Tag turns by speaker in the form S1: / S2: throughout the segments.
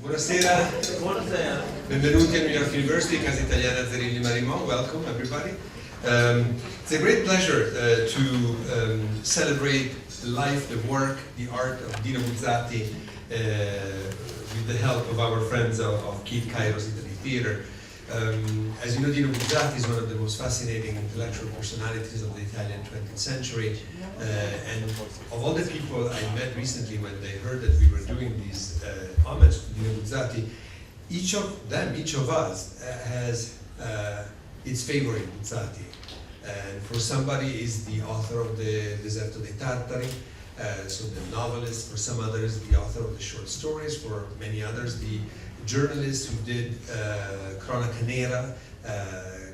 S1: Buonasera. Buonasera. Benvenuti a New York University, Casa Italiana, Zerilli-Marimò. Welcome, everybody. It's a great pleasure to celebrate the life, the work, the art of Dino Buzzati with the help of our friends of Kairos Italy Theatre. As you know, Dino Buzzati is one of the most fascinating intellectual personalities of the Italian 20th century. And of all the people I met recently when they heard that we were doing these homage to Dino Buzzati, each of us has its favorite Buzzati. And for somebody is the author of the Deserto dei Tartari, so the novelist. For some others, the author of the short stories. For many others, the journalist who did Cronaca Nera,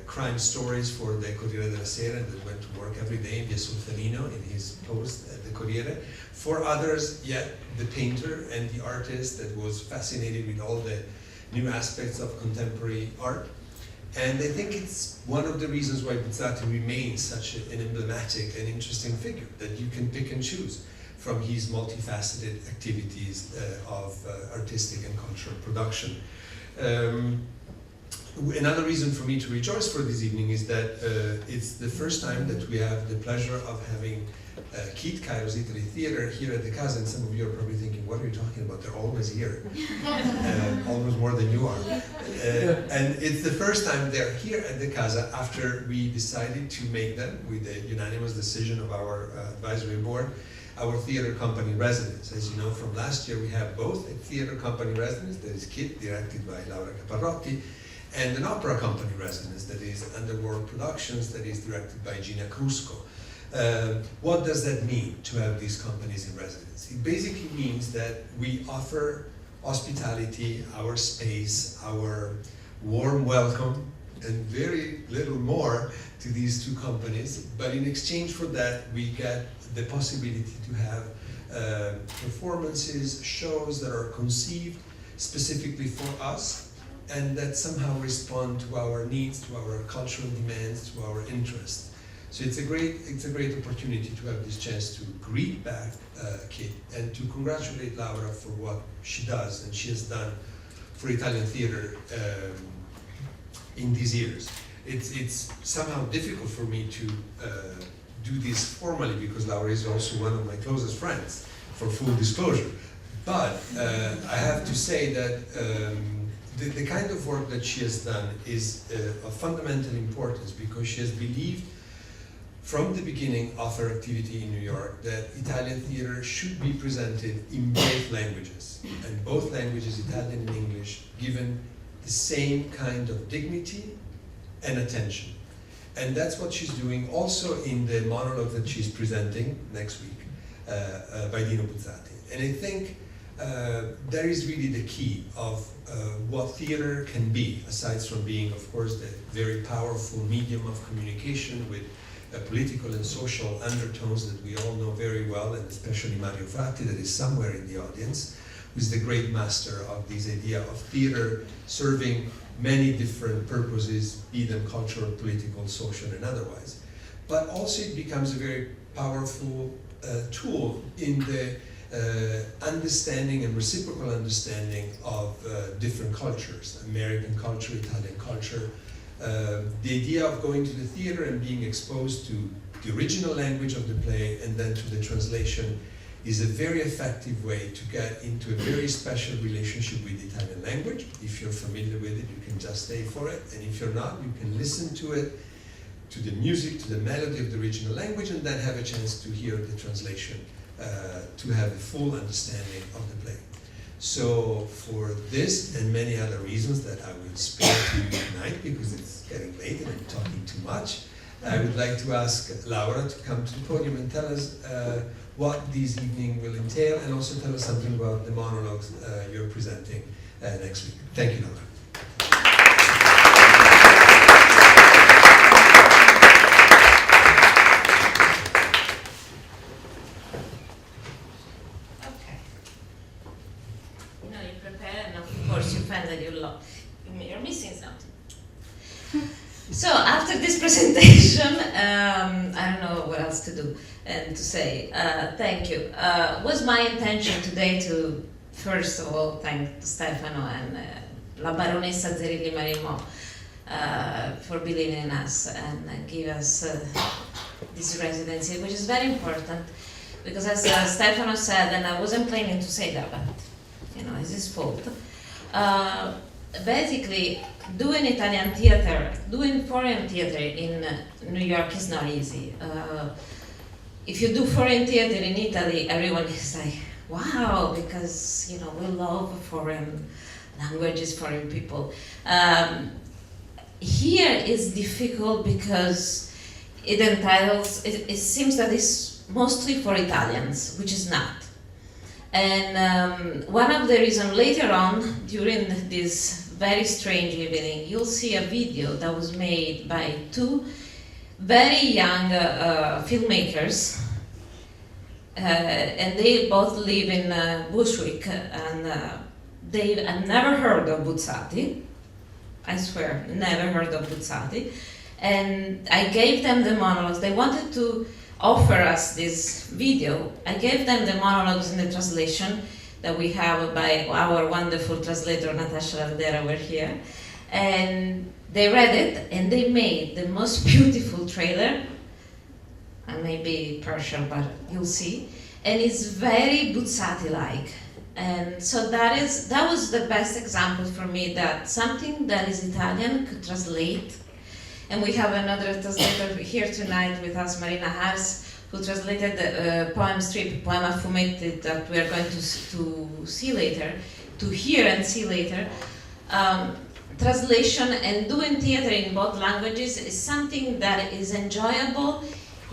S1: crime stories for the Corriere della Sera, and that went to work every day in Via Solferino in his post at the Corriere. For others, yet the painter and the artist that was fascinated with all the new aspects of contemporary art. And I think it's one of the reasons why Buzzati remains such an emblematic and interesting figure, that you can pick and choose from his multifaceted activities of artistic and cultural production. Another reason for me to rejoice for this evening is that it's the first time that we have the pleasure of having Kairos Italy Theatre here at the Casa, and some of you are probably thinking, what are you talking about? They're always here, almost more than you are. And it's the first time they're here at the Casa after we decided to make them, with the unanimous decision of our advisory board, our theater company residence. As you know, from last year we have both a theater company residence, that is KIT, directed by Laura Caparrotti, and an opera company residence, that is Underworld Productions, that is directed by Gina Crusco. What does that mean, to have these companies in residence? It basically means that we offer hospitality, our space, our warm welcome, and very little more to these two companies, but in exchange for that we get the possibility to have performances, shows that are conceived specifically for us and that somehow respond to our needs, to our cultural demands, to our interests. So it's a great opportunity to have this chance to greet back Kit and to congratulate Laura for what she does and she has done for Italian theater in these years. It's somehow difficult for me to do this formally because Laura is also one of my closest friends, for full disclosure. But I have to say that the kind of work that she has done is of fundamental importance because she has believed from the beginning of her activity in New York that Italian theater should be presented in both languages, and both languages, Italian and English, given the same kind of dignity and attention. And that's what she's doing also in the monologue that she's presenting next week by Dino Buzzati. And I think that is really the key of what theater can be, aside from being, of course, the very powerful medium of communication with political and social undertones that we all know very well, and especially Mario Fratti, that is somewhere in the audience, who is the great master of this idea of theater serving many different purposes, be them cultural, political, social, and otherwise. But also it becomes a very powerful tool in the understanding and reciprocal understanding of different cultures, American culture, Italian culture. The idea of going to the theater and being exposed to the original language of the play and then to the translation is a very effective way to get into a very special relationship with the Italian language. If you're familiar with it, you can just stay for it, and if you're not, you can listen to it, to the music, to the melody of the original language, and then have a chance to hear the translation, to have a full understanding of the play. So for this and many other reasons that I will spare to you tonight, because it's getting late and I'm talking too much, I would like to ask Laura to come to the podium and tell us what this evening will entail, and also tell us something about the monologues you're presenting next week. Thank you, Laura.
S2: this presentation, I don't know what else to do and to say. Thank you. Was my intention today to, first of all, thank Stefano and La Baronessa Zerilli-Marimò for believing in us and give us this residency, which is very important, because as Stefano said, and I wasn't planning to say that, but you know, it's his fault. Basically, doing Italian theater, doing foreign theater in New York is not easy. If you do foreign theater in Italy, everyone is like, wow, because you know we love foreign languages, foreign people. Here is difficult because it seems that it's mostly for Italians, which is not. And one of the reasons later on, during this very strange evening, you'll see a video that was made by two very young filmmakers, and they both live in Bushwick, and they had never heard of Buzzati. I swear, never heard of Buzzati. And I gave them the monologues. They wanted to offer us this video. I gave them the monologues in the translation that we have by our wonderful translator, Natasha Lavdera, over here. And they read it, and they made the most beautiful trailer. I may be partial, but you'll see. And it's very Buzzati-like. And so that was the best example for me that something that is Italian could translate. And we have another translator here tonight with us, Marina Harss, who translated the poem strip, Poema Fumetti, that we are going to see later, to hear and see later. Translation and doing theater in both languages is something that is enjoyable,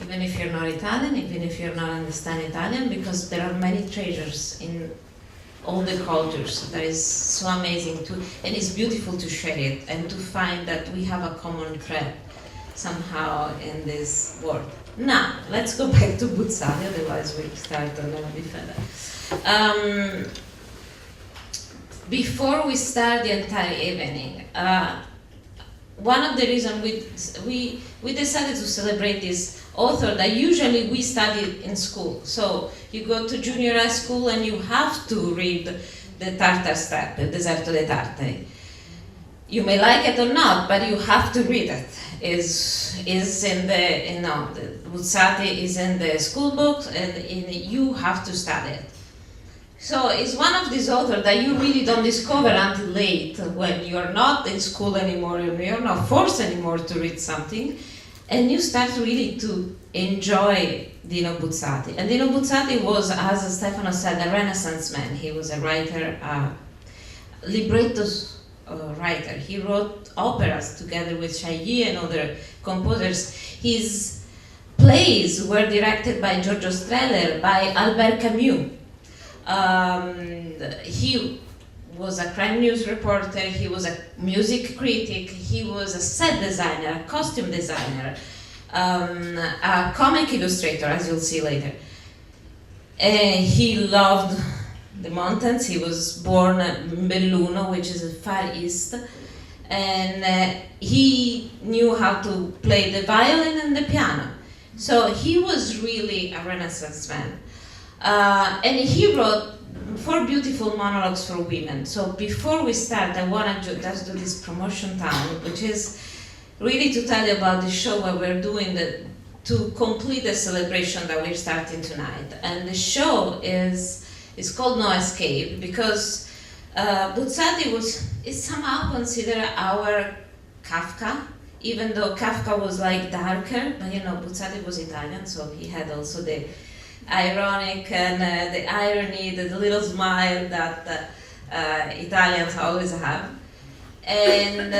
S2: even if you're not Italian, even if you're not understand Italian, because there are many treasures in all the cultures. That is so amazing too, and it's beautiful to share it and to find that we have a common thread somehow in this world. Now, let's go back to Buzzati, otherwise we start a little bit further. Before we start the entire evening, one of the reasons we decided to celebrate this author that usually we study in school. So you go to junior high school and you have to read the Tartar Steppe, Deserto dei Tartari. You may like it or not, but you have to read it. Is in the, you know, the Buzzati is in the school books, and you have to study it. So it's one of these authors that you really don't discover until late, when you're not in school anymore, and you're not forced anymore to read something, and you start really to enjoy Dino Buzzati. And Dino Buzzati was, as Stefano said, a Renaissance man. He was a writer, librettos writer. He wrote operas together with Chailly and other composers. His plays were directed by Giorgio Strehler, by Albert Camus. He was a crime news reporter, he was a music critic, he was a set designer, a costume designer, a comic illustrator, as you'll see later. He loved the mountains. He was born in Belluno, which is Far East, and he knew how to play the violin and the piano. So he was really a Renaissance man. And he wrote 4 beautiful monologues for women. So before we start, I want to just do this promotion time, which is really to tell you about the show where we're doing to complete the celebration that we're starting tonight. And the show is called No Escape, because Buzzati is somehow considered our Kafka, even though Kafka was like darker, but you know, Buzzati was Italian, so he had also the ironic and the irony, the little smile that Italians always have. And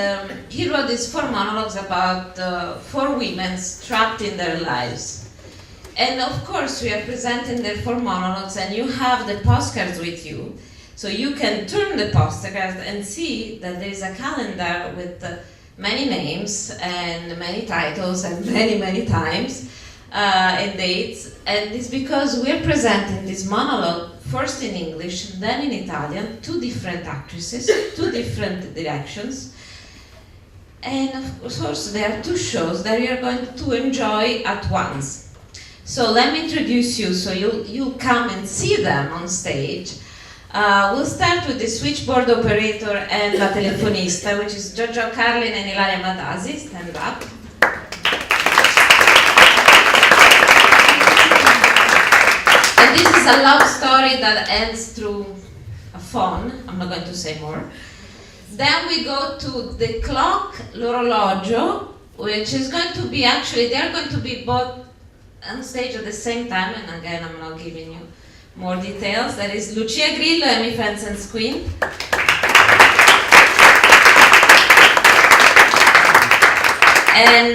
S2: he wrote these 4 monologues about 4 women trapped in their lives. And of course, we are presenting the 4 monologues, and you have the postcards with you. So you can turn the postcards and see that there is a calendar with many names and many titles and many, many times. And dates, and it's because we're presenting this monologue first in English, then in Italian, 2 different actresses, 2 different directions. And of course, there are two shows that you're going to enjoy at once. So let me introduce you, so you'll come and see them on stage. We'll start with the switchboard operator and la telefonista, which is Giorgio Carlin and Ilaria Madasi. Stand up. And this is a love story that ends through a phone. I'm not going to say more. Then we go to the clock, l'orologio, which is going to be actually, they're going to be both on stage at the same time, and again, I'm not giving you more details. That is Lucia Grillo, Amy Fenton's Queen. And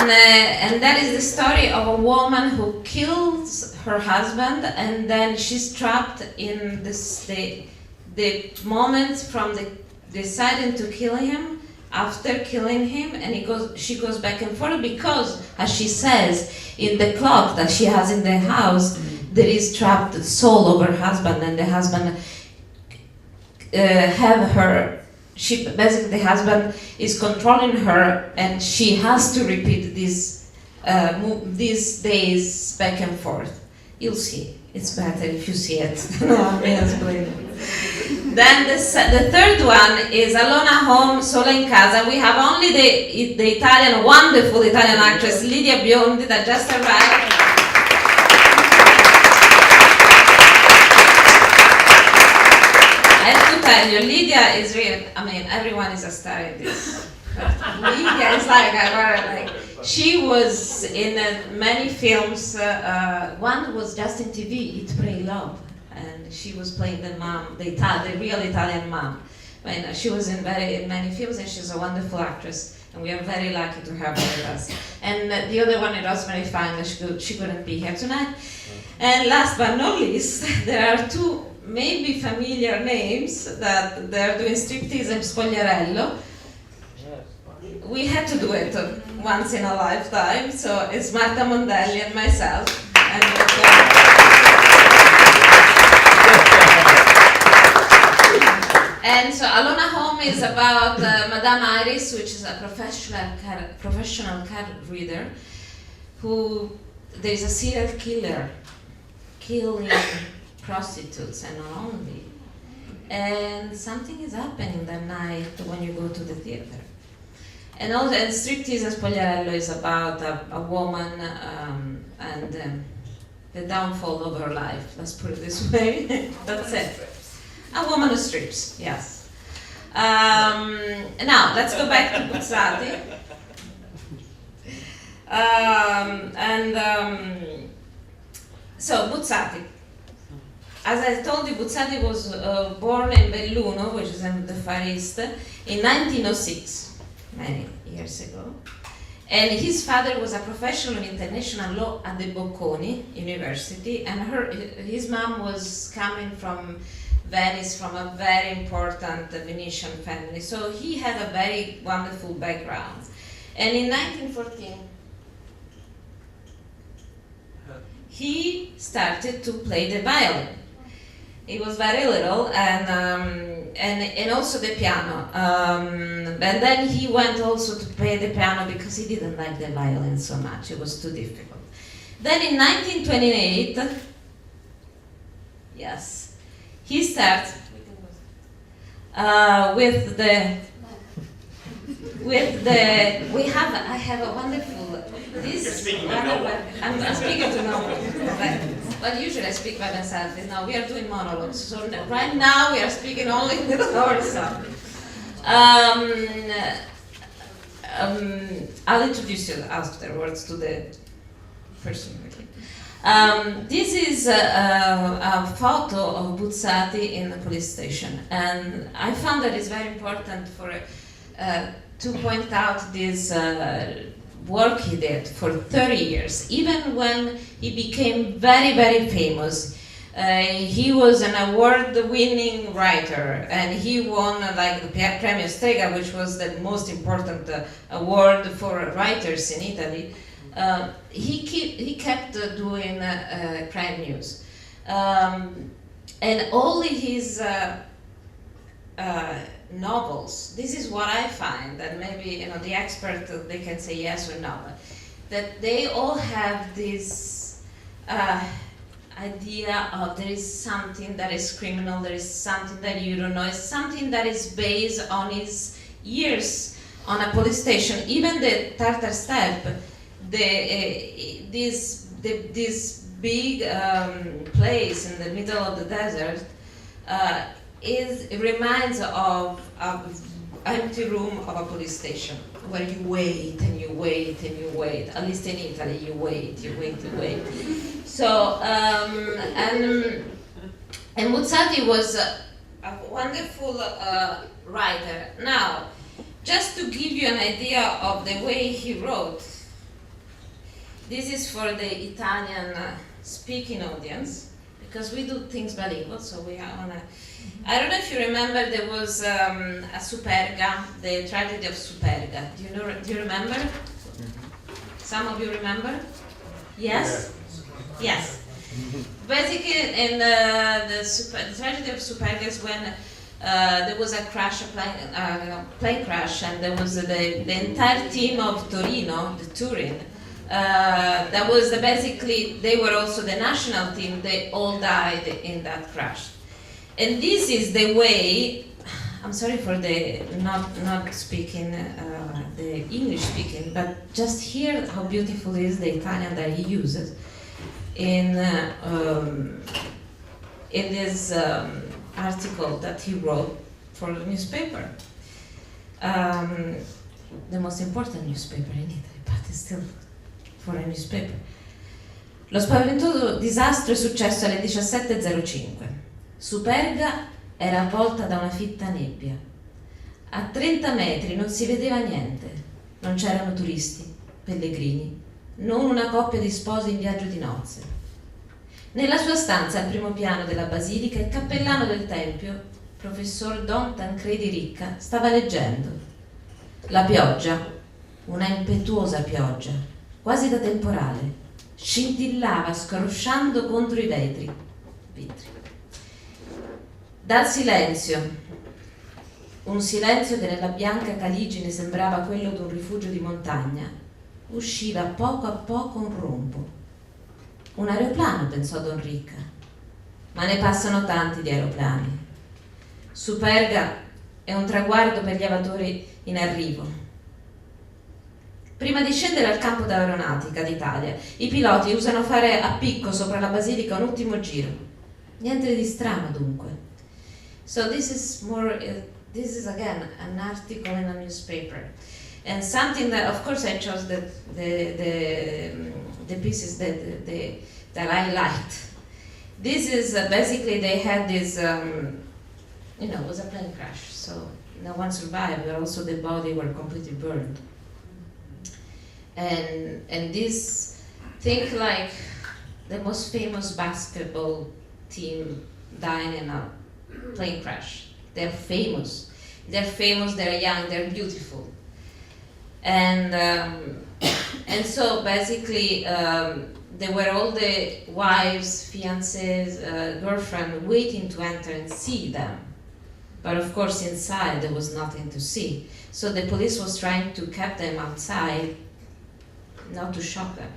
S2: that is the story of a woman who kills her husband, and then she's trapped in this, the moment from the deciding to kill him, after killing him, and she goes back and forth because, as she says, in the clock that she has in the house, there is trapped the soul of her husband, and the husband basically the husband is controlling her, and she has to repeat these days back and forth. You'll see. It's better if you see it. Then the third one is Alona Home, Sola in Casa. We have only the Italian, wonderful Italian actress Lidia Biondi that just arrived. I have to tell you, Lidia is really, I mean, everyone is a star in this. Lidia is like, she was in many films. One was just in TV, Eat, Pray, Love. And she was playing the mom, the real Italian mom. And she was in many films, and she's a wonderful actress. And we are very lucky to have her with us. And the other one, it was very fine that she couldn't be here tonight. And last but not least, there are two maybe familiar names that they're doing striptease and spogliarello. We had to do it once in a lifetime, so it's Marta Mondelli and myself. And so Alona Home is about Madame Iris, which is a professional card reader, there's a serial killer killing prostitutes and not only. And something is happening that night when you go to the theater. And Striptease and Spogliarello is about a woman and the downfall of her life, let's put it this way. That's it. A woman who strips, yes. Now, let's go back to Buzzati. So, Buzzati. As I told you, Buzzati was born in Belluno, which is in the Far East, in 1906, many years ago. And his father was a professor of international law at the Bocconi University, and his mom was coming from Venice, from a very important Venetian family. So he had a very wonderful background. And in 1914, he started to play the violin. He was very little, and also the piano. And then he went also to play the piano because he didn't like the violin so much. It was too difficult. Then in 1928, yes, he starts I have a wonderful, I'm speaking to no one. But usually I speak by myself. Now we are doing monologues. So right now we are speaking only with ourselves. I'll introduce you afterwards to the person. This is a photo of Buzzati in the police station, and I found that it's very important to point out this work he did for 30 years. Even when he became very, very famous, he was an award-winning writer, and he won like the Premio Strega, which was the most important award for writers in Italy. He kept doing crime news, and all his novels, this is what I find, and maybe the expert, they can say yes or no, that they all have this idea of there is something that is criminal, there is something that you don't know, it's something that is based on his years on a police station. Even the Tartar Steppe, this big place in the middle of the desert, it reminds of an empty room of a police station where you wait and you wait and you wait. At least in Italy, you wait, you wait, you wait. So, and Buzzati was a wonderful writer. Now, just to give you an idea of the way he wrote, this is for the Italian speaking audience, because we do things bilingual, so we are on a... I don't know if you remember, there was a Superga, the tragedy of Superga. Do you remember? Some of you remember? Yes? Yes. Basically, in the tragedy of Superga is when there was a crash, plane crash, and there was the entire team of Torino, the Turin. That was basically, they were also the national team, they all died in that crash. And this is the way, I'm sorry for the not speaking, the English speaking, but just hear how beautiful is the Italian that he uses in this article that he wrote for the newspaper. The most important newspaper in Italy, but it's still for a newspaper. Lo spaventoso disastro è successo alle 17:05. Superga era avvolta da una fitta nebbia. A 30 metri non si vedeva niente. Non c'erano turisti, pellegrini, non una coppia di sposi in viaggio di nozze. Nella sua stanza al primo piano della basilica, il cappellano del tempio, professor Don Tancredi Ricca, stava leggendo. La pioggia, una impetuosa pioggia, quasi da temporale, scintillava scrosciando contro i vetri. Dal silenzio, un silenzio che nella bianca caligine sembrava quello di un rifugio di montagna, usciva a poco un rombo. Un aeroplano, pensò Don Ricca, ma ne passano tanti di aeroplani. Superga è un traguardo per gli avatori in arrivo. Prima di scendere al campo d'aeronautica d'Italia, i piloti usano fare a picco sopra la basilica un ultimo giro. Niente di strano dunque. So this is again an article in a newspaper, and something that, of course, I chose the pieces that I liked. This is basically, they had this, it was a plane crash, so no one survived, but also the body were completely burned. And this, think like the most famous basketball team dying in a plane crash. They're famous, they're young, they're beautiful. And so basically there were all the wives, fiancés, girlfriend waiting to enter and see them. But of course inside there was nothing to see. So the police was trying to keep them outside, not to shock them.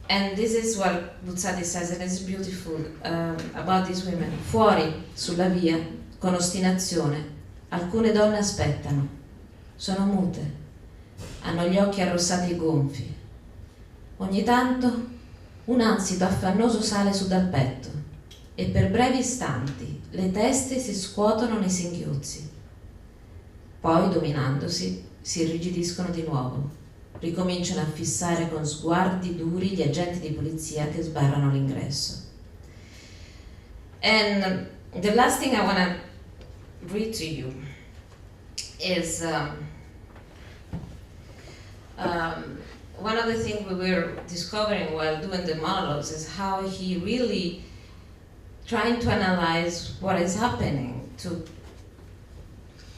S2: And this is what Buzzati says, and it's beautiful about these women. Fuori, sulla via, con ostinazione, alcune donne aspettano. Sono mute, hanno gli occhi arrossati e gonfi. Ogni tanto un ansito affannoso sale su dal petto e per brevi istanti le teste si scuotono nei singhiozzi. Poi, dominandosi, si irrigidiscono di nuovo. Ricominciano a fissare con sguardi duri gli agenti di polizia che sbarrano l'ingresso. And the last thing I want to read to you is one of the things we were discovering while doing the monologues is how he really trying to analyze what is happening to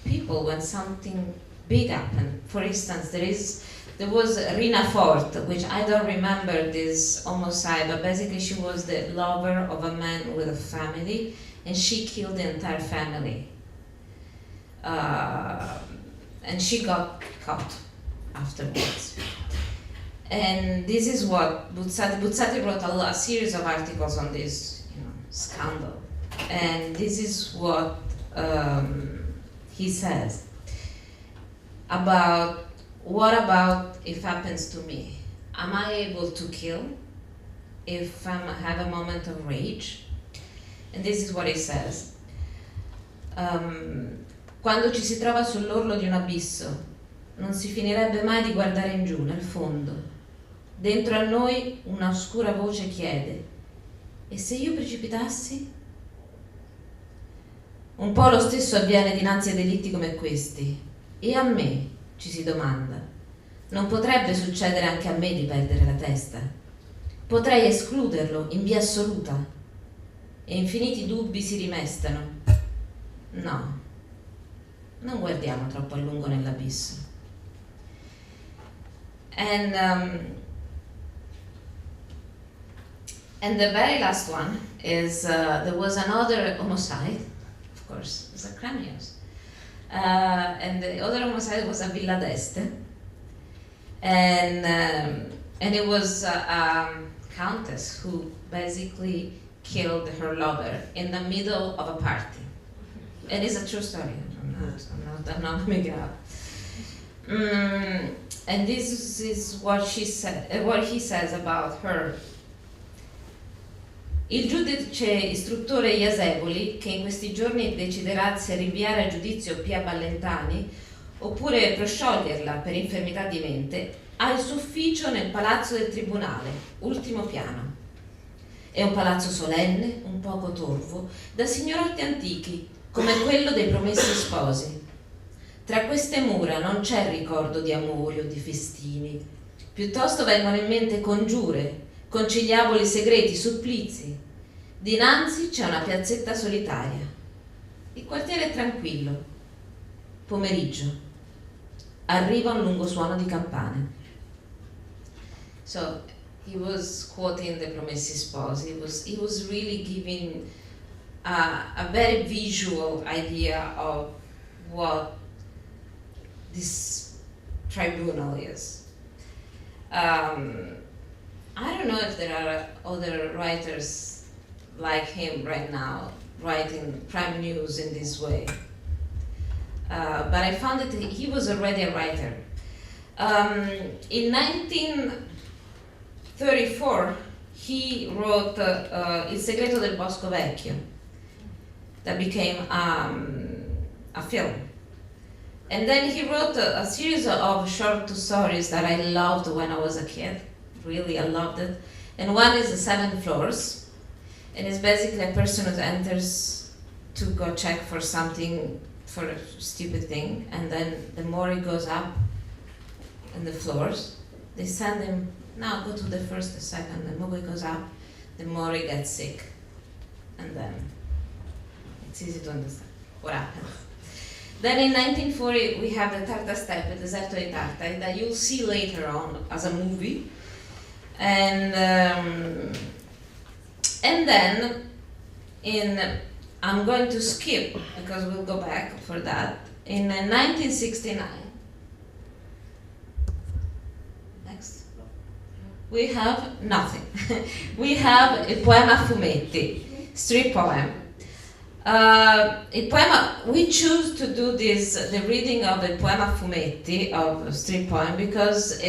S2: people when something big happened. For instance, there was Rina Fort, which I don't remember this homicide, but basically she was the lover of a man with a family, and she killed the entire family. And she got caught afterwards. And this is what Buzzati wrote a series of articles on this, scandal. And this is what he says about, what about if happens to me? Am I able to kill if I have a moment of rage? And this is what he says. Quando ci si trova sull'orlo di un abisso, non si finirebbe mai di guardare in giù, nel fondo. Dentro a noi una oscura voce chiede: e se io precipitassi? Un po' lo stesso avviene dinanzi a delitti come questi. E a me, ci si domanda, non potrebbe succedere anche a me di perdere la testa? Potrei escluderlo in via assoluta? E infiniti dubbi si rimestano. No, non guardiamo troppo a lungo nell'abisso. And the very last one is there was another homicide, of course, it was a crime news. And the other homicide was a Villa d'Este, and it was a countess who basically killed her lover in the middle of a party. And it's a true story. I'm not making it up. And this is what she said. What he says about her. Il giudice istruttore Jasevoli, che in questi giorni deciderà se rinviare a giudizio Pia Ballentani oppure proscioglierla per infermità di mente, ha il suo ufficio nel palazzo del tribunale, ultimo piano. È un palazzo solenne, un poco torvo, da signorotti antichi, come quello dei promessi sposi. Tra queste mura non c'è ricordo di amori o di festini, piuttosto vengono in mente congiure, conciliaboli segreti, supplizi. Dinanzi c'è una piazzetta solitaria. Il quartiere è tranquillo. Pomeriggio. Arriva un lungo suono di campane. So he was quoting the Promessi Sposi. He was really giving a very visual idea of what this tribunal is. I don't know if there are other writers like him right now writing crime news in this way, but I found that he was already a writer. In 1934 he wrote Il segreto del Bosco Vecchio, that became a film. And then he wrote a series of short stories that I loved when I was a kid. Really, I loved it. And one is The Seven Floors, and it's basically a person who enters to go check for something, for a stupid thing, and then the more he goes up in the floors, they send him, now go to the first, the second, the more he goes up, the more he gets sick. And then it's easy to understand what happens. Then in 1940 we have the Tartar Steppe, Deserto di Tartari, that you'll see later on as a movie. And then I'm going to skip because we'll go back for that. In 1969, next, we have nothing. We have Il Poema Fumetti, street poem. Il Poema, we choose to do the reading of the Poema Fumetti, of street poem, because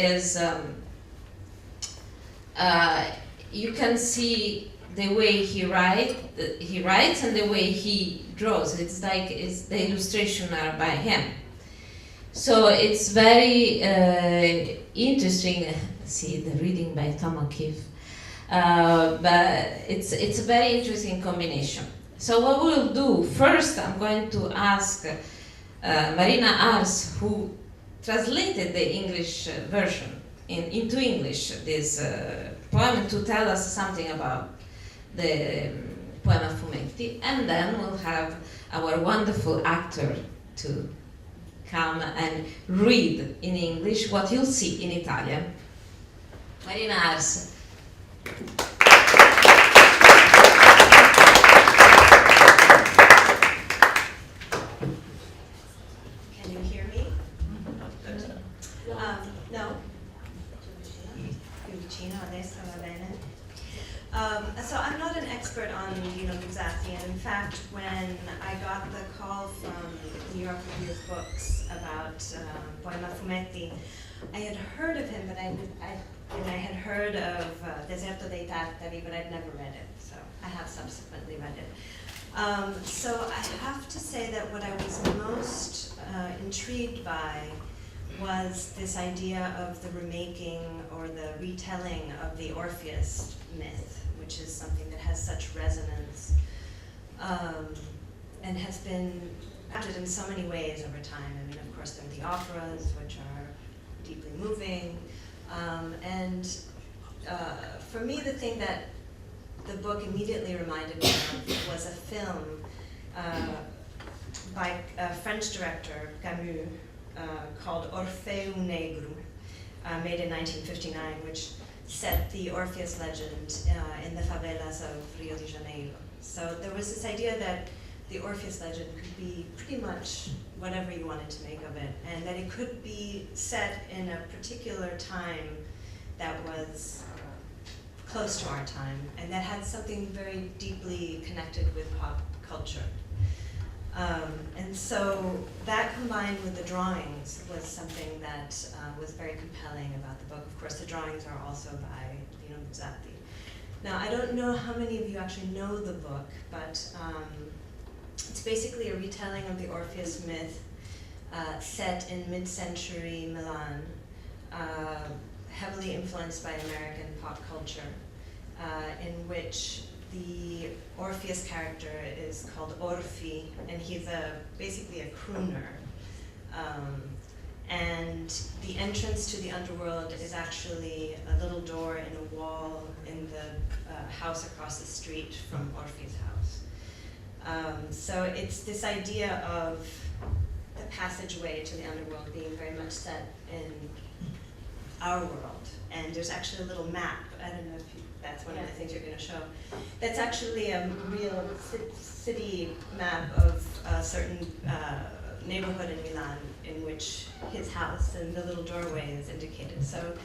S2: you can see the way he writes and the way he draws. It's like the illustration are by him. So it's very interesting. See the reading by Tom O'Keefe, but it's a very interesting combination. So what we'll do first, I'm going to ask Marina Harss, who translated the English version into English, this poem, to tell us something about the Poema Fumetti, and then we'll have our wonderful actor to come and read in English what you'll see in Italian. Marina Harss.
S3: pochino, adesso va bene. So I'm not an expert on Dino Buzzati, and in fact, when I got the call from New York Review of Books about Poema Fumetti, I had heard of him, but I had heard of Deserto dei Tartari, but I'd never read it, so I have subsequently read it. So I have to say that what I was most intrigued by was this idea of the remaking or the retelling of the Orpheus myth, which is something that has such resonance and has been adapted in so many ways over time. I mean, of course, there are the operas, which are deeply moving. For me, the thing that the book immediately reminded me of was a film by a French director, Camus, called Orfeu Negro, made in 1959, which set the Orpheus legend in the favelas of Rio de Janeiro. So there was this idea that the Orpheus legend could be pretty much whatever you wanted to make of it, and that it could be set in a particular time that was close to our time, and that had something very deeply connected with pop culture. And so that combined with the drawings was something that was very compelling about the book. Of course, the drawings are also by Dino Buzzati. Now, I don't know how many of you actually know the book, but it's basically a retelling of the Orpheus myth set in mid-century Milan, heavily influenced by American pop culture, in which the Orpheus character is called Orfi, and he's basically a crooner. And the entrance to the underworld is actually a little door in a wall in the house across the street from Orpheus' house. So it's this idea of the passageway to the underworld being very much set in our world. And there's actually a little map, I don't know if that's one of the things you're going to show. That's actually a real city map of a certain neighborhood in Milan in which his house and the little doorway is indicated. So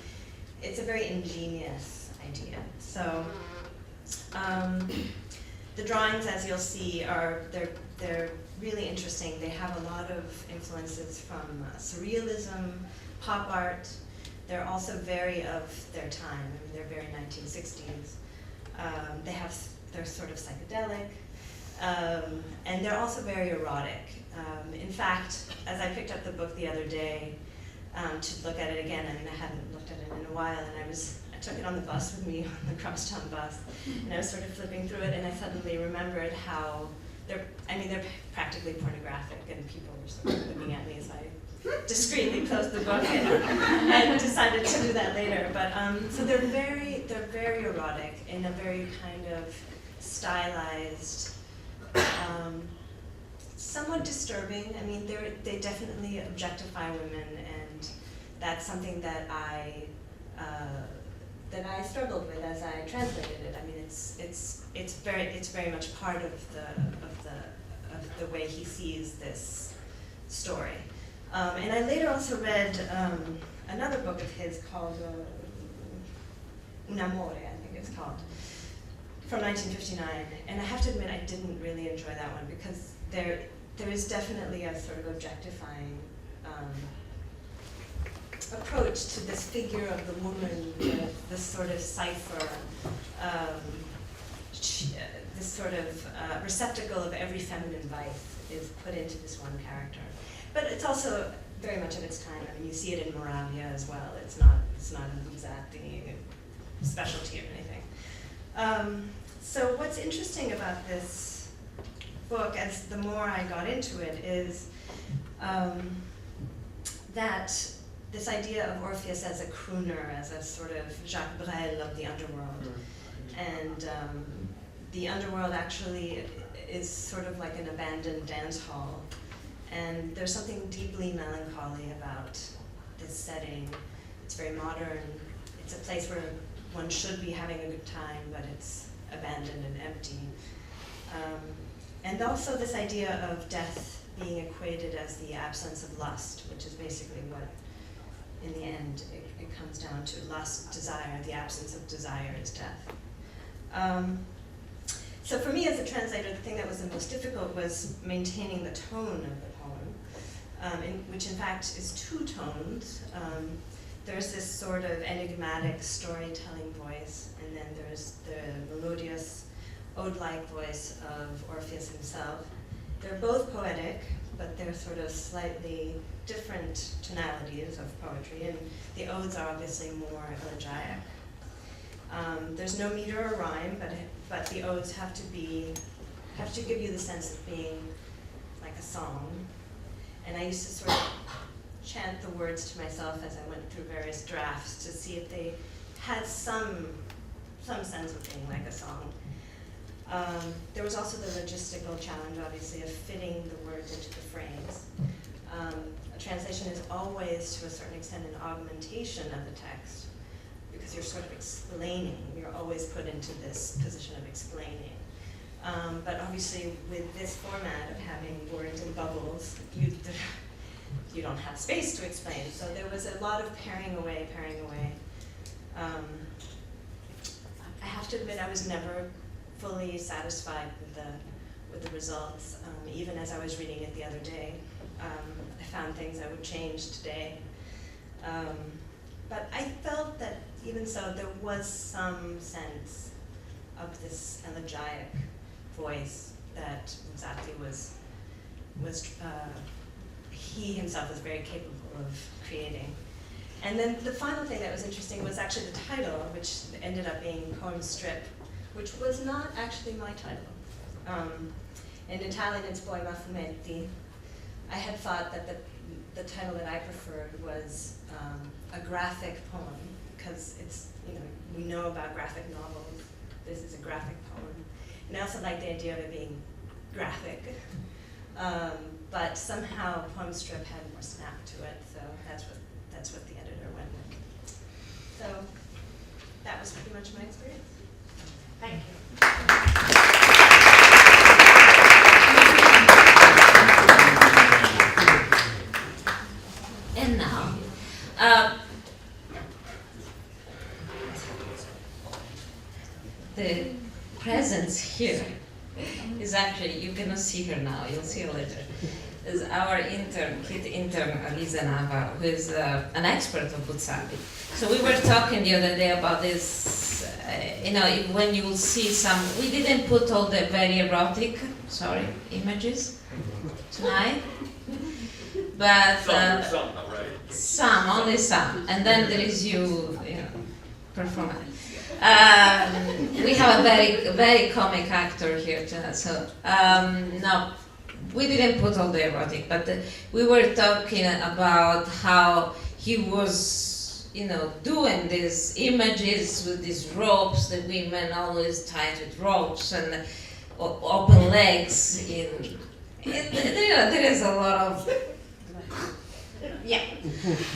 S3: it's a very ingenious idea. So the drawings, as you'll see, they're really interesting. They have a lot of influences from surrealism, pop art. They're also very of their time. I mean, they're very 1960s. They're sort of psychedelic, and they're also very erotic. In fact, as I picked up the book the other day to look at it again, I mean, I hadn't looked at it in a while, and I took it on the bus with me, on the crosstown bus, and I was sort of flipping through it, and I suddenly remembered how they're practically pornographic, and people were sort of looking at me as I discreetly closed the book and decided to do that later. But so they're very erotic in a very kind of stylized, somewhat disturbing. I mean, they definitely objectify women, and that's something that I struggled with as I translated it. I mean, it's very much part of the way he sees this story. And I later also read another book of his called Un Amore, I think it's called, from 1959. And I have to admit, I didn't really enjoy that one because there is definitely a sort of objectifying approach to this figure of the woman, this sort of cipher, this sort of receptacle of every feminine vice is put into this one character. But it's also very much of its time. I mean, you see it in Moravia as well. It's not a Buzzati specialty or anything. So what's interesting about this book, as the more I got into it, is that this idea of Orpheus as a crooner, as a sort of Jacques Brel of the underworld. And the underworld actually is sort of like an abandoned dance hall. And there's something deeply melancholy about this setting. It's very modern. It's a place where one should be having a good time, but it's abandoned and empty. And also this idea of death being equated as the absence of lust, which is basically what in the end, it comes down to lust, desire. The absence of desire is death. So for me as a translator, the thing that was the most difficult was maintaining the tone of the poem, which in fact is two tones. There's this sort of enigmatic storytelling voice, and then there's the melodious, ode-like voice of Orpheus himself. They're both poetic, but they're sort of slightly different tonalities of poetry, and the odes are obviously more elegiac. There's no meter or rhyme, but the odes have to give you the sense of being like a song. And I used to sort of chant the words to myself as I went through various drafts to see if they had some sense of being like a song. There was also the logistical challenge, obviously, of fitting the words into the frames. A translation is always, to a certain extent, an augmentation of the text, because you're sort of explaining. You're always put into this position of explaining. But obviously, with this format of having words in bubbles, you don't have space to explain. So there was a lot of paring away. I have to admit, I was never fully satisfied with the results. Even as I was reading it the other day, I found things I would change today. But I felt that even so, there was some sense of this elegiac voice that Buzzati was he himself was very capable of creating. And then the final thing that was interesting was actually the title, which ended up being Poem Strip, which was not actually my title. In Italian, it's Poema Fumetti. I had thought that the title that I preferred was a graphic poem, because it's, we know about graphic novels. This is a graphic poem. And I also like the idea of it being graphic. But somehow Poem Strip had more snap to it, so that's what the editor went with. So that was pretty much my experience. Thank you.
S2: And now, the presence here is actually, you cannot see her now, you'll see her later, is our kid intern, Lisa Nava, who is an expert of Buzzati. So we were talking the other day about this, when you will see some, we didn't put all the very erotic, images tonight, but only some, and then there is you performing. We have a very, very comic actor here tonight, so no, we didn't put all the erotic, but we were talking about how he was, doing these images with these ropes, the women always tied with ropes and open legs. There is a lot of. Yeah,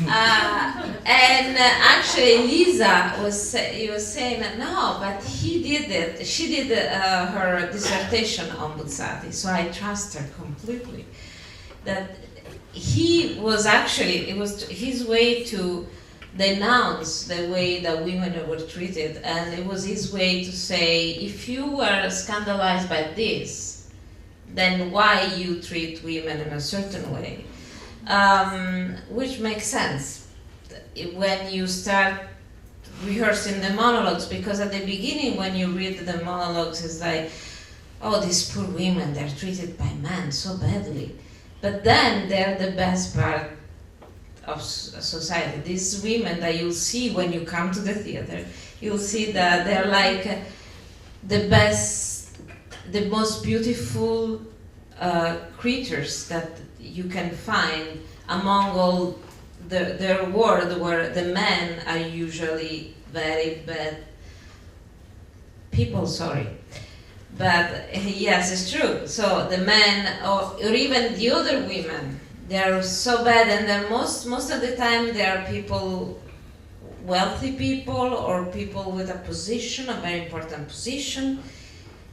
S2: and actually Lisa was saying that no, but he did it. She did her dissertation on Buzzati, so I trust her completely. That he was actually, it was his way to denounce the way that women were treated, and it was his way to say, if you were scandalized by this, then why you treat women in a certain way. Which makes sense when you start rehearsing the monologues, because at the beginning when you read the monologues it's like, oh, these poor women, they're treated by men so badly. But then they're the best part of society. These women that you'll see when you come to the theater, you'll see that they're like the best, the most beautiful creatures that you can find among all their world, where the men are usually very bad people, but yes, it's true. So the men, or even the other women, they are so bad, and then most of the time they are people, wealthy people, or people with a position, a very important position,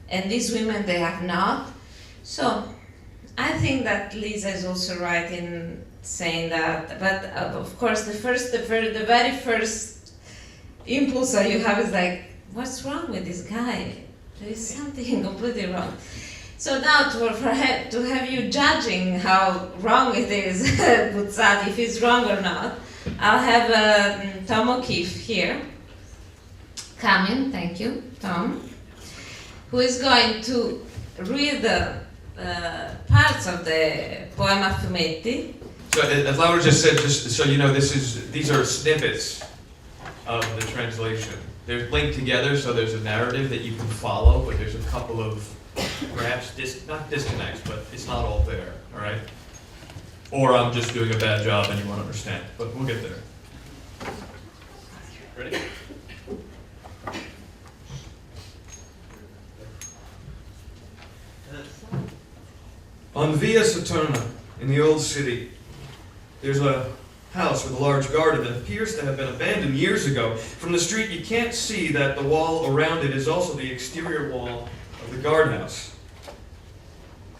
S2: and these women, they have not. So I think that Lisa is also right in saying that. But of course, the very first impulse that you have is like, what's wrong with this guy? There is something completely wrong. So now to have you judging how wrong it is, Buzzati, if it's wrong or not, I'll have Tom O'Keefe here. Coming, thank you, Tom, who is going to read the parts of the Poema Fumetti.
S4: So as Laura just said, just so you know, these are snippets of the translation. They're linked together, so there's a narrative that you can follow, but there's a couple of perhaps not disconnects, but it's not all there, all right? Or I'm just doing a bad job and you won't understand, but we'll get there. Ready? On Via Saturna, in the old city, there's a house with a large garden that appears to have been abandoned years ago. From the street, you can't see that the wall around it is also the exterior wall of the guardhouse.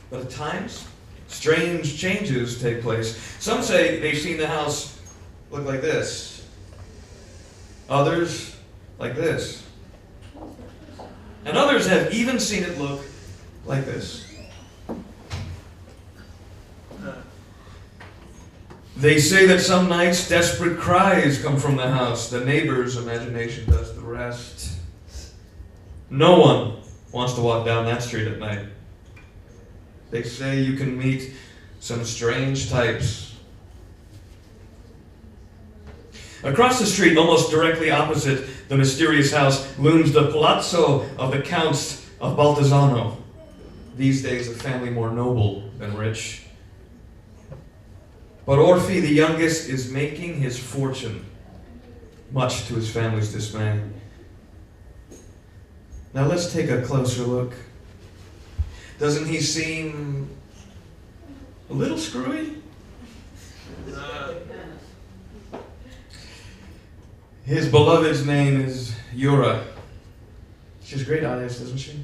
S4: But at times, strange changes take place. Some say they've seen the house look like this. Others, like this. And others have even seen it look like this. They say that some nights desperate cries come from the house. The neighbor's imagination does the rest. No one wants to walk down that street at night. They say you can meet some strange types. Across the street, almost directly opposite the mysterious house, looms the palazzo of the Counts of Baltazano. These days, a family more noble than rich. But Orfi, the youngest, is making his fortune, much to his family's dismay. Now let's take a closer look. Doesn't he seem a little screwy? His beloved's name is Yura. She has great eyes, doesn't she?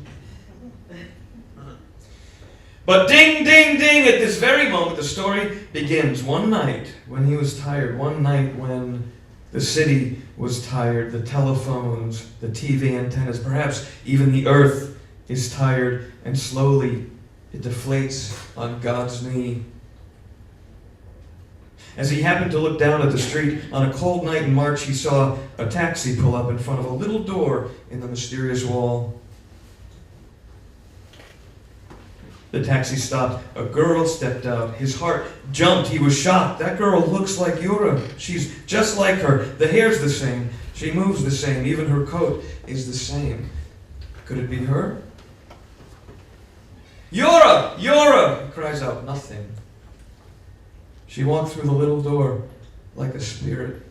S4: But ding, ding, ding, at this very moment the story begins. One night when he was tired, one night when the city was tired, the telephones, the TV antennas, perhaps even the earth is tired, and slowly it deflates on God's knee. As he happened to look down at the street on a cold night in March, he saw a taxi pull up in front of a little door in the mysterious wall. The taxi stopped. A girl stepped out. His heart jumped. He was shocked. That girl looks like Yura. She's just like her. The hair's the same. She moves the same. Even her coat is the same. Could it be her? Yura! Yura! He cries out. Nothing. She walked through the little door like a spirit.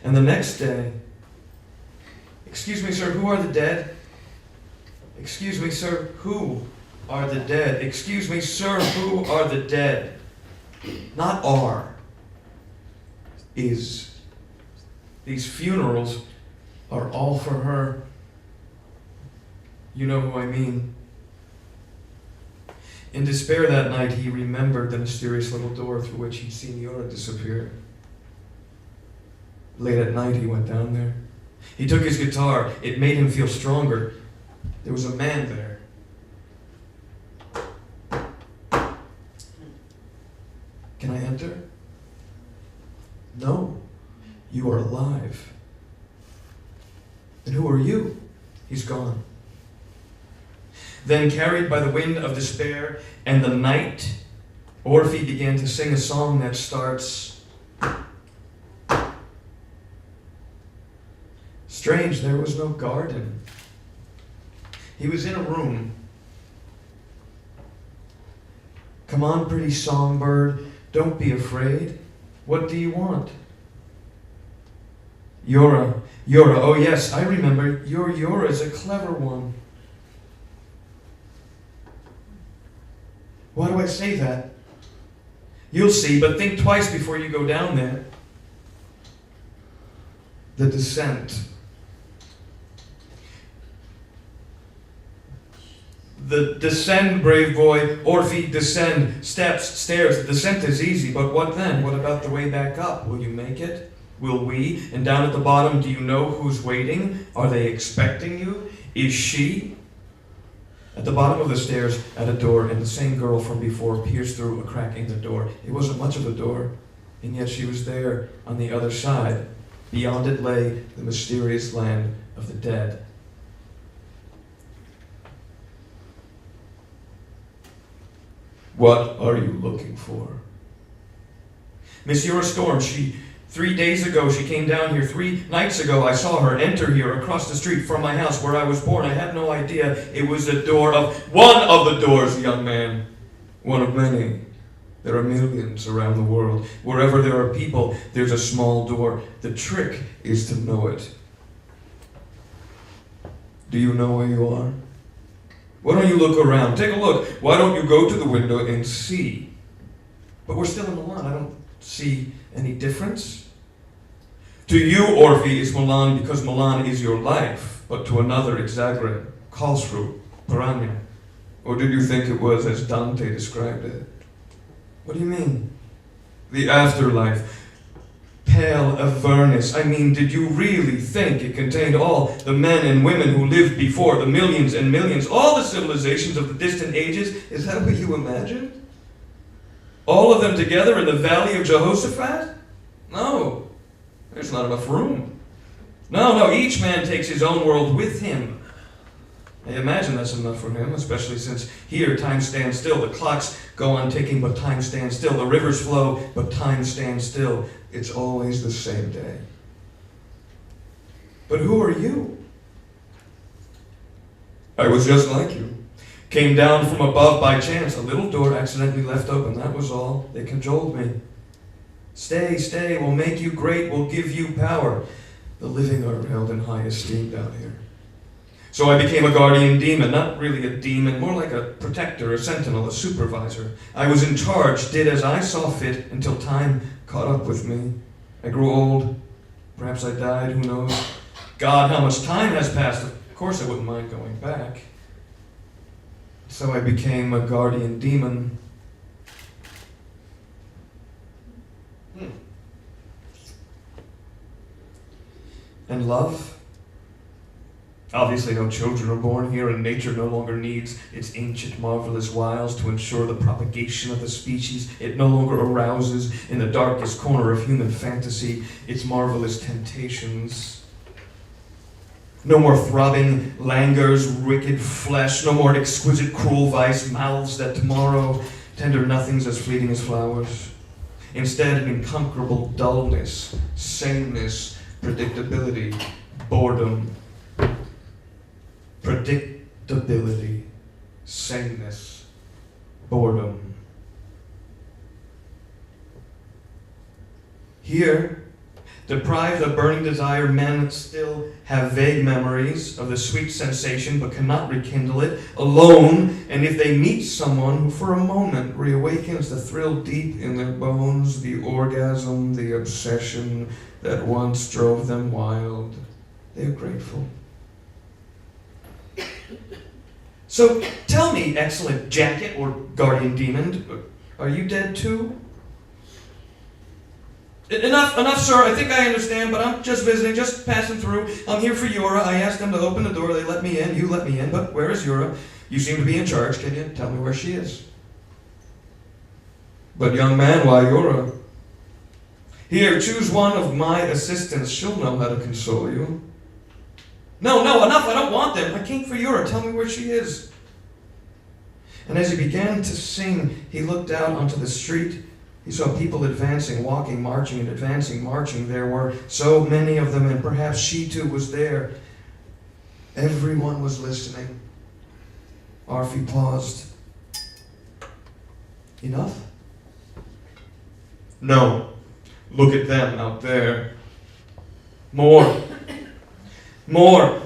S4: And the next day, "Excuse me, sir, who are the dead?" "Excuse me, sir, who are the dead?" "Excuse me, sir, who are the dead?" Not are. Is. These funerals are all for her. You know who I mean. In despair that night, he remembered the mysterious little door through which he'd seen Yura disappear. Late at night, he went down there. He took his guitar. It made him feel stronger. There was a man there. "Can I enter?" "No, you are alive." "And who are you?" "He's gone." Then, carried by the wind of despair and the night, Orfi began to sing a song that starts. Strange, there was no garden. He was in a room. "Come on, pretty songbird, don't be afraid. What do you want?" "Yura, Yura, oh yes, I remember. Your Yura is a clever one." "Why do I say that?" "You'll see, but think twice before you go down there." The descent. Descend, brave boy, Orphe, descend. Steps, stairs, the descent is easy, but what then? What about the way back up? Will you make it? Will we? And down at the bottom, do you know who's waiting? Are they expecting you? Is she? At the bottom of the stairs, at a door, and the same girl from before peers through a crack in the door. It wasn't much of a door, and yet she was there on the other side. Beyond it lay the mysterious land of the dead. What are you looking for? Monsieur Storm, 3 days ago she came down here. 3 nights ago I saw her enter here across the street from my house where I was born. I had no idea it was the door of one of the doors, young man. One of many. There are millions around the world. Wherever there are people, there's a small door. The trick is to know it. Do you know where you are? Why don't you look around? Take a look. Why don't you go to the window and see? But we're still in Milan. I don't see any difference. To you, Orphe, is Milan because Milan is your life. But to another, it's Zagreb, Karlsruhe, Piranha. Or did you think it was as Dante described it? What do you mean? The afterlife. Pale Avernus. I mean, did you really think it contained all the men and women who lived before, the millions and millions, all the civilizations of the distant ages? Is that what you imagined? All of them together in the valley of Jehoshaphat? No, there's not enough room. No, each man takes his own world with him. I imagine that's enough for him, especially since here time stands still. The clocks go on ticking, but time stands still. The rivers flow, but time stands still. It's always the same day. But who are you? I was just like you. Came down from above by chance. A little door accidentally left open, that was all. They cajoled me. Stay, we'll make you great, we'll give you power. The living are held in high esteem down here. So I became a guardian demon, not really a demon, more like a protector, a sentinel, a supervisor. I was in charge, did as I saw fit until time caught up with me. I grew old, perhaps I died, who knows. God, how much time has passed. Of course I wouldn't mind going back. So I became a guardian demon. And love? Obviously no children are born here, and nature no longer needs its ancient marvelous wiles to ensure the propagation of the species. It no longer arouses in the darkest corner of human fantasy its marvelous temptations. No more throbbing languors, wicked flesh, no more exquisite cruel vice, mouths that tomorrow, tender nothings as fleeting as flowers. Instead, an incomparable dullness, sameness, predictability, boredom. Predictability, sameness, boredom. Here, deprived of burning desire, men still have vague memories of the sweet sensation but cannot rekindle it, alone, and if they meet someone who for a moment reawakens the thrill deep in their bones, the orgasm, the obsession that once drove them wild, they are grateful. So tell me, excellent jacket or guardian demon, are you dead too? Enough, sir. I think I understand, but I'm just visiting, just passing through. I'm here for Yura. I asked them to open the door. They let me in. You let me in. But where is Yura? You seem to be in charge. Can you tell me where she is? But young man, why Yura? Here, choose one of my assistants. She'll know how to console you. No, enough. I don't want them. I came for Yura. Tell me where she is. And as he began to sing, he looked out onto the street. He saw people advancing, walking, marching, and advancing, marching. There were so many of them, and perhaps she too was there. Everyone was listening. Orphe paused. Enough? No. Look at them out there. More. More.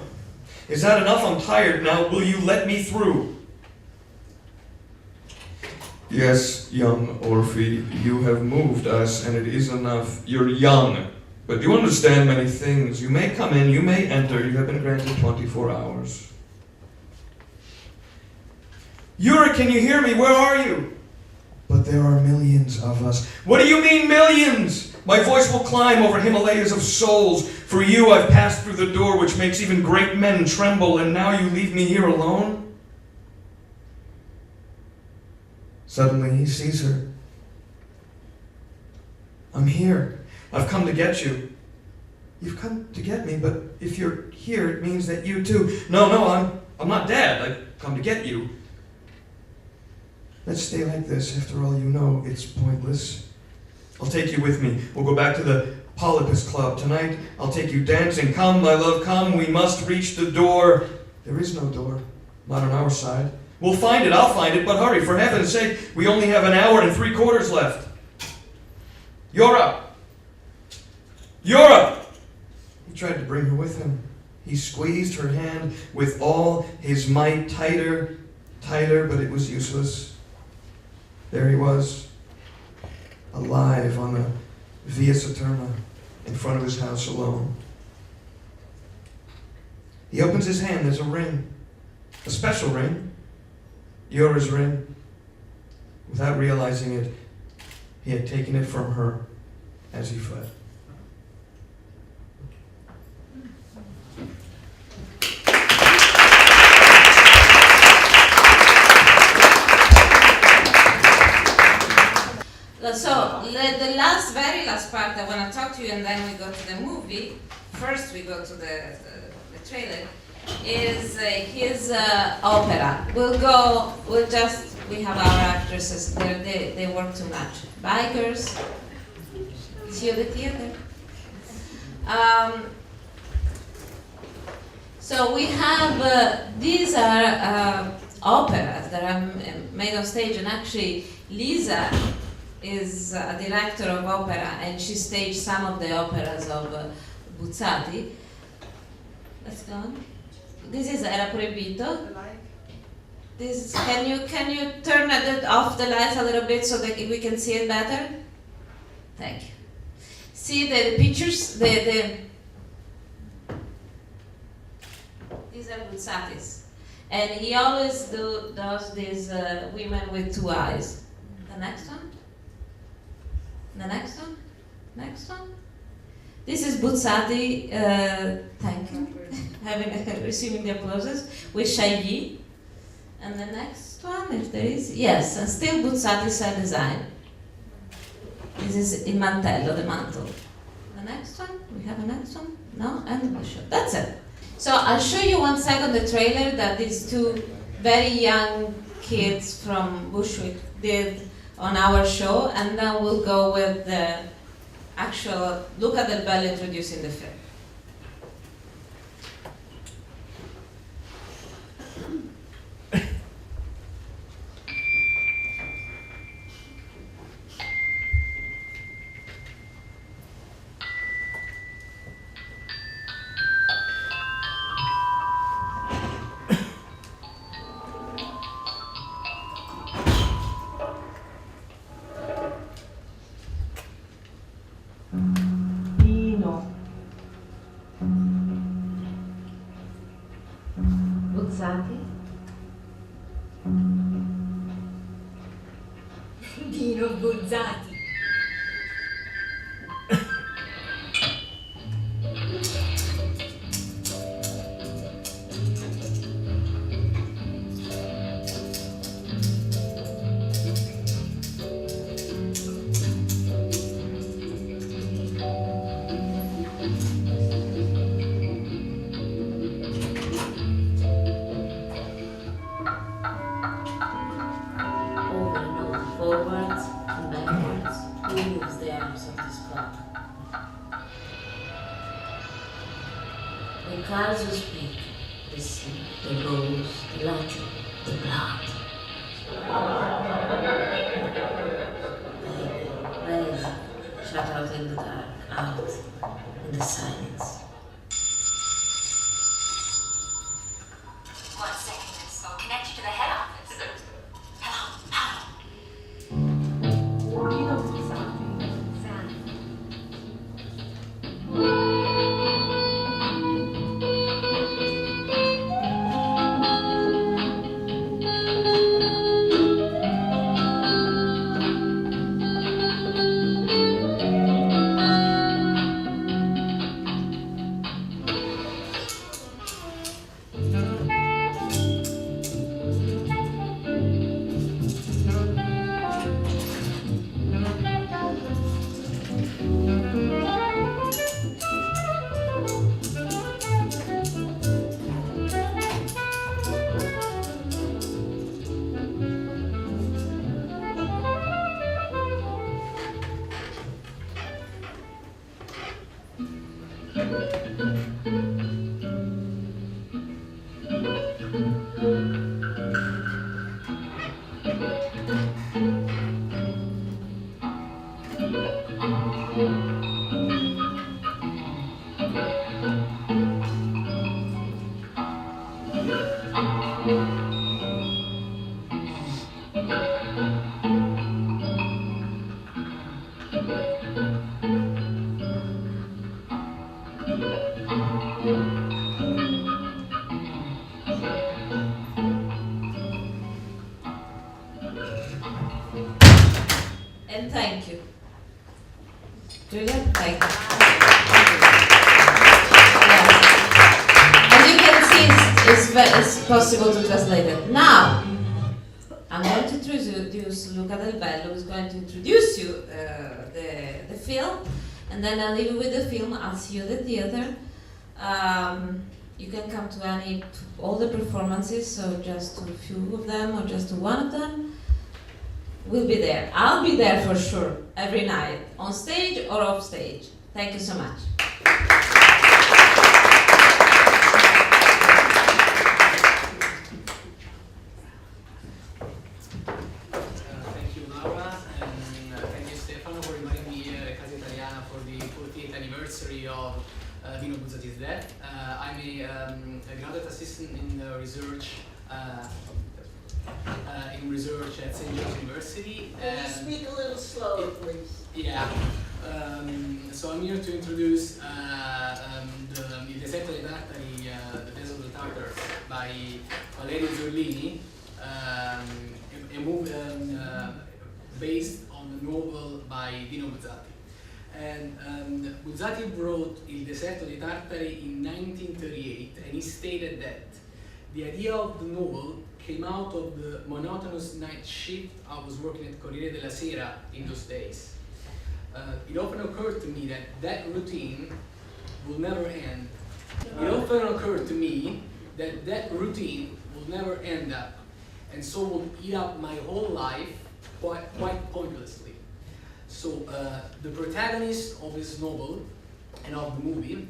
S4: Is that enough? I'm tired now. Will you let me through? Yes, young Orphe, you have moved us, and it is enough. You're young, but you understand many things. You may come in, you may enter. You have been granted 24 hours. Yura, can you hear me? Where are you? But there are millions of us. What do you mean, millions? My voice will climb over Himalayas of souls. For you, I've passed through the door which makes even great men tremble, and now you leave me here alone? Suddenly, he sees her. I'm here. I've come to get you. You've come to get me, but if you're here, it means that you too. No, I'm not dead. I've come to get you. Let's stay like this. After all, you know it's pointless. I'll take you with me. We'll go back to the Polypus Club. Tonight, I'll take you dancing. Come, my love, come. We must reach the door. There is no door. Not on our side. We'll find it. I'll find it. But hurry, for heaven's sake. We only have an hour and 3/4 left. Yura! Yura! He tried to bring her with him. He squeezed her hand with all his might, tighter, but it was useless. There he was, alive on the Via Saturna, in front of his house alone. He opens his hand, there's a ring, a special ring, Yura's ring. Without realizing it, he had taken it from her as he fled.
S2: So, the very last part I want to talk to you, and then we go to the movie. First, we go to the trailer. Is his opera. We have our actresses there. They work too much. Bikers, Italy Theatre. So we have these are operas that are made on stage, and actually Lisa is a director of opera, and she staged some of the operas of Buzzati. Let's go on. This is Era Proibito. This can you turn off the lights a little bit so that we can see it better? Thank you. See the pictures. These are Buzzatis, and he always does these women with two eyes. The next one. The next one? Next one? This is Buzzati, thank you, receiving the applauses, with Shaggy. And the next one, if there is, yes, and still Buzzati set design. This is Il Mantello, the mantle. The next one, we have a next one? No? And the show. That's it. So I'll show you 1 second the trailer that these two very young kids from Bushwick did on our show, and then we'll go with the actual Luca Delbello introducing the film.
S5: Dino Buzzati.
S2: Forwards and backwards, who moves the arms of this clock? The cars who speak, listen, the rose, the latte, the blood. They shut out in the dark, out in the silence.
S6: 1 second or so, connect you to the head office. Hello.
S5: Dino Buzzati.
S2: And thank you. Julia, thank you. Yes. As you can see, it's possible to translate it. Now, I'm going to introduce Luca Delbello, who's going to introduce you the film, and then I'll leave you with the film. I'll see you at the theater. You can come to all the performances, so just to a few of them or just to one of them. We'll be there. I'll be there for sure, every night, on stage or off stage. Thank you so much.
S7: Thank you, Laura, and thank you, Stefano, for inviting me here at Casa Italiana for the 40th anniversary of Dino Buzzati's death. I'm a graduate assistant in research at St. John's University.
S8: Can you speak a little slower, please?
S7: Yeah. So I'm here to introduce Il deserto dei Tartari, The Desert of the Tartars, by Valerio Zurlini, a movie based on the novel by Dino Buzzati. And Buzzati wrote Il deserto dei Tartari in 1938, and he stated that the idea of the novel came out of the monotonous night shift I was working at Corriere della Sera in those days. It often occurred to me that routine will never end. It often occurred to me that routine will never end up, and so will eat up my whole life quite pointlessly. So the protagonist of this novel and of the movie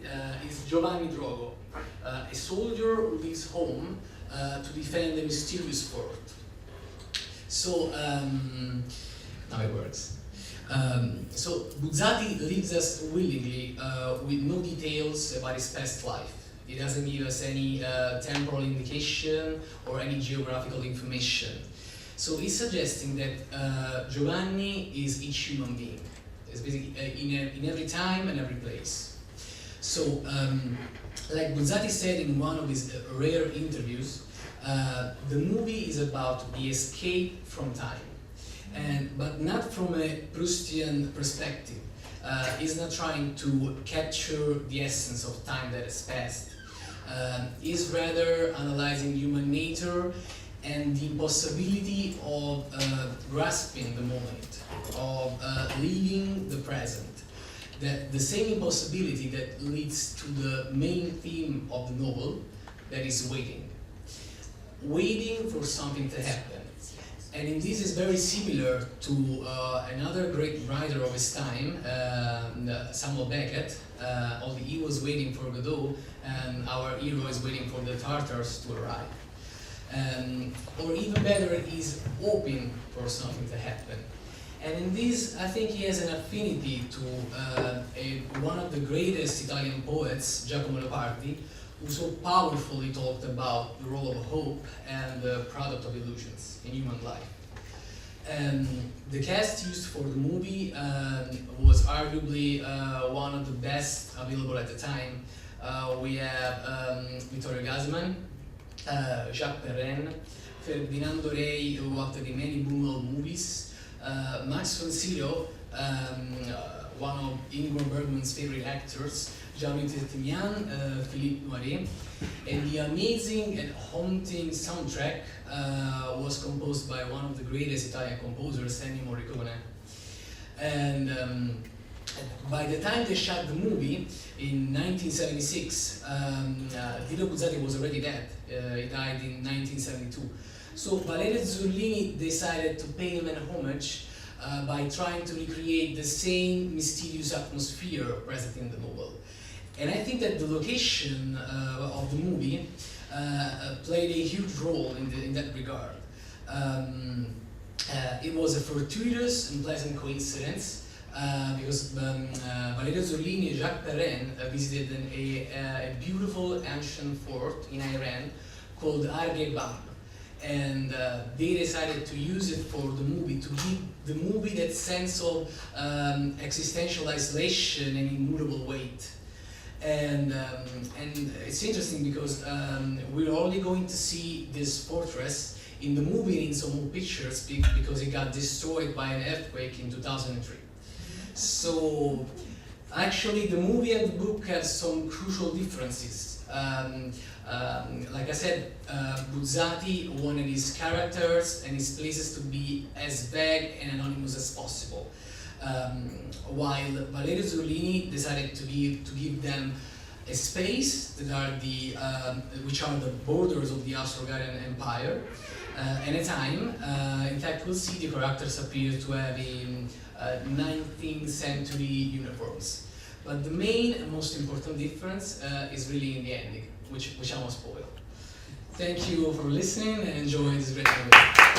S7: is Giovanni Drogo, a soldier who leaves home to defend a mysterious fort. So now it works. So Buzzati leaves us willingly with no details about his past life. He doesn't give us any temporal indication or any geographical information. So he's suggesting that Giovanni is each human being. It's basically in every time and every place. So, like Buzzati said in one of his rare interviews, the movie is about the escape from time, but not from a Proustian perspective. He's not trying to capture the essence of time that has passed. He's rather analyzing human nature and the impossibility of grasping the moment, of living the present. The same impossibility that leads to the main theme of the novel, that is waiting. Waiting for something to happen. And in this is very similar to another great writer of his time, Samuel Beckett. Only he was waiting for Godot, and our hero is waiting for the Tartars to arrive. Or even better, he's hoping for something to happen. And in this, I think he has an affinity to one of the greatest Italian poets, Giacomo Leopardi, who so powerfully talked about the role of hope and the product of illusions in human life. The cast used for the movie was arguably one of the best available at the time. We have Vittorio Gassman, Jacques Perrin, Ferdinando Rey, who acted in many Buñuel movies, Max von Sydow, one of Ingmar Bergman's favorite actors, Jean-Louis Trintignant, Philippe Noiret, and the amazing and haunting soundtrack was composed by one of the greatest Italian composers, Ennio Morricone. And by the time they shot the movie in 1976, Dino Buzzati was already dead. He died in 1972. So Valerio Zurlini decided to pay him an homage by trying to recreate the same mysterious atmosphere present in the novel. And I think that the location of the movie played a huge role in that regard. It was a fortuitous and pleasant coincidence because Valerio Zurlini and Jacques Perrin visited a beautiful ancient fort in Iran called Argebam. And they decided to use it for the movie, to give the movie that sense of existential isolation and immutable weight. And it's interesting because we're only going to see this fortress in the movie and in some old pictures because it got destroyed by an earthquake in 2003. So actually the movie and the book have some crucial differences. Like I said, Buzzati wanted his characters and his places to be as vague and anonymous as possible, while Valerio Zerilli decided to give them a space that are which are the borders of the Austro-Hungarian Empire. And a time, in fact, we'll see the characters appear to have 19th century uniforms. But the main and most important difference is really in the ending, which I won't spoil. Thank you for listening and enjoy this great movie.